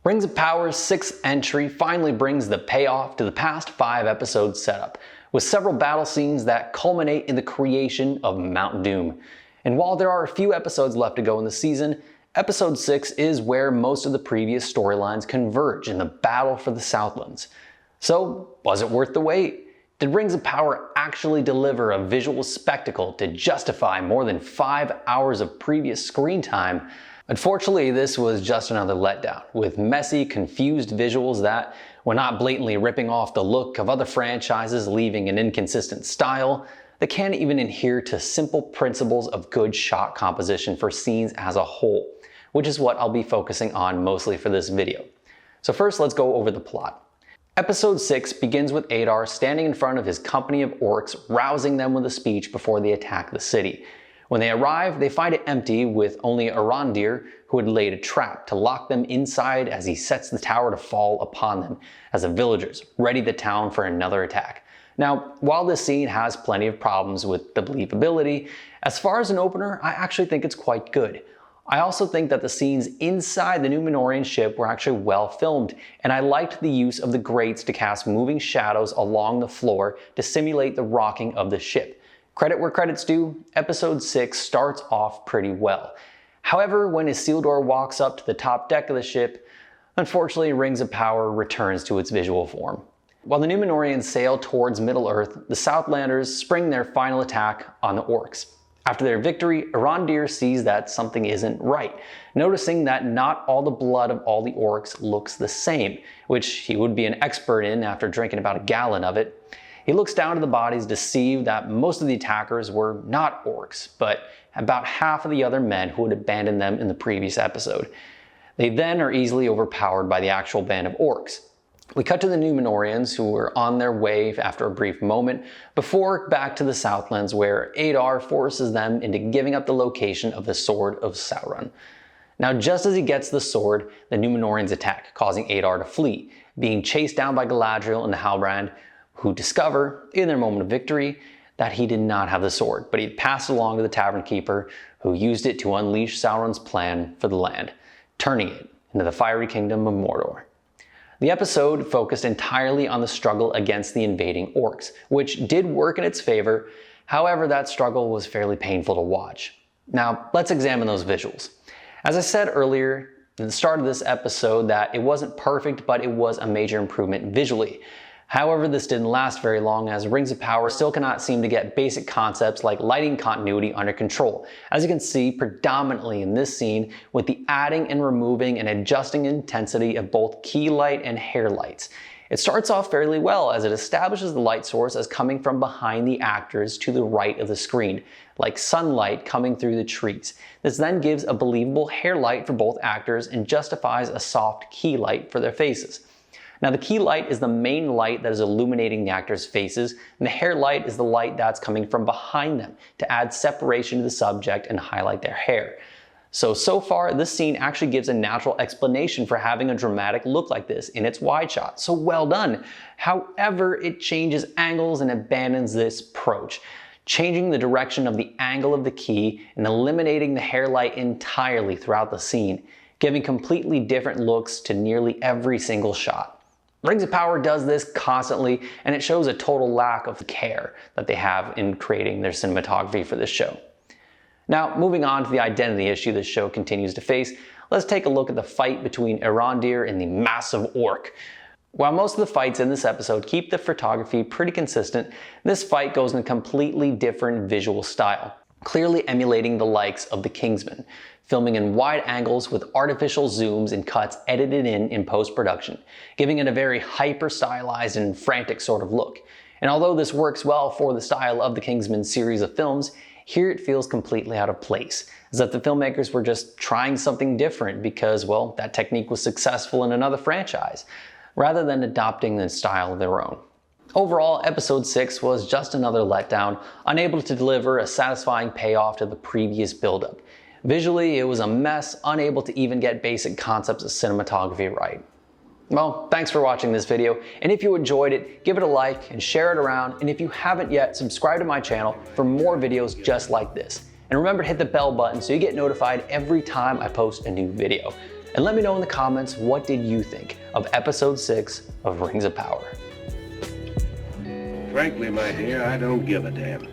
Rings of Power's 6th entry finally brings the payoff to the past 5 episodes setup, with several battle scenes that culminate in the creation of Mount Doom. And while there are a few episodes left to go in the season, episode 6 is where most of the previous storylines converge in the battle for the Southlands. So, was it worth the wait? Did Rings of Power actually deliver a visual spectacle to justify more than 5 hours of previous screen time? Unfortunately, this was just another letdown, with messy, confused visuals that, when not blatantly ripping off the look of other franchises leaving an inconsistent style, they can't even adhere to simple principles of good shot composition for scenes as a whole, which is what I'll be focusing on mostly for this video. So first, let's go over the plot. Episode 6 begins with Adar standing in front of his company of orcs, rousing them with a speech before they attack the city. When they arrive, they find it empty, with only Arondir, who had laid a trap to lock them inside as he sets the tower to fall upon them, as the villagers ready the town for another attack. Now, while this scene has plenty of problems with the believability, as far as an opener, I actually think it's quite good. I also think that the scenes inside the Númenórean ship were actually well filmed, and I liked the use of the grates to cast moving shadows along the floor to simulate the rocking of the ship. Credit where credit's due, episode 6 starts off pretty well. However, when Isildur walks up to the top deck of the ship, unfortunately Rings of Power returns to its visual form. While the Númenóreans sail towards Middle-earth, the Southlanders spring their final attack on the orcs. After their victory, Arondir sees that something isn't right, noticing that not all the blood of all the orcs looks the same, which he would be an expert in after drinking about a gallon of it. He looks down to the bodies to see that most of the attackers were not orcs, but about half of the other men who had abandoned them in the previous episode. They then are easily overpowered by the actual band of orcs. We cut to the Númenóreans, who were on their way after a brief moment, before back to the Southlands, where Adar forces them into giving up the location of the Sword of Sauron. Now, just as he gets the sword, the Númenóreans attack, causing Adar to flee, being chased down by Galadriel and the Halbrand, who discover, in their moment of victory, that he did not have the sword, but he had passed it along to the tavern keeper, who used it to unleash Sauron's plan for the land, turning it into the fiery kingdom of Mordor. The episode focused entirely on the struggle against the invading orcs, which did work in its favor. However, that struggle was fairly painful to watch. Now, let's examine those visuals. As I said earlier at the start of this episode, that it wasn't perfect, but it was a major improvement visually. However, this didn't last very long, as Rings of Power still cannot seem to get basic concepts like lighting continuity under control, as you can see predominantly in this scene with the adding and removing and adjusting intensity of both key light and hair lights. It starts off fairly well, as it establishes the light source as coming from behind the actors to the right of the screen, like sunlight coming through the trees. This then gives a believable hair light for both actors and justifies a soft key light for their faces. Now, the key light is the main light that is illuminating the actors' faces, and the hair light is the light that's coming from behind them to add separation to the subject and highlight their hair. So far, this scene actually gives a natural explanation for having a dramatic look like this in its wide shot, so well done. However, it changes angles and abandons this approach, changing the direction of the angle of the key and eliminating the hair light entirely throughout the scene, giving completely different looks to nearly every single shot. Rings of Power does this constantly, and it shows a total lack of care that they have in creating their cinematography for this show. Now, moving on to the identity issue this show continues to face, let's take a look at the fight between Arondir and the massive orc. While most of the fights in this episode keep the photography pretty consistent, this fight goes in a completely different visual style, clearly emulating the likes of the Kingsman, filming in wide angles with artificial zooms and cuts edited in post-production, giving it a very hyper-stylized and frantic sort of look. And although this works well for the style of the Kingsman series of films, here it feels completely out of place, as if the filmmakers were just trying something different because, well, that technique was successful in another franchise, rather than adopting the style of their own. Overall, episode 6 was just another letdown, unable to deliver a satisfying payoff to the previous build-up. Visually, it was a mess, unable to even get basic concepts of cinematography right. Well, thanks for watching this video, and if you enjoyed it, give it a like and share it around, and if you haven't yet, subscribe to my channel for more videos just like this. And remember to hit the bell button so you get notified every time I post a new video. And let me know in the comments, what did you think of episode 6 of Rings of Power? Frankly, my dear, I don't give a damn.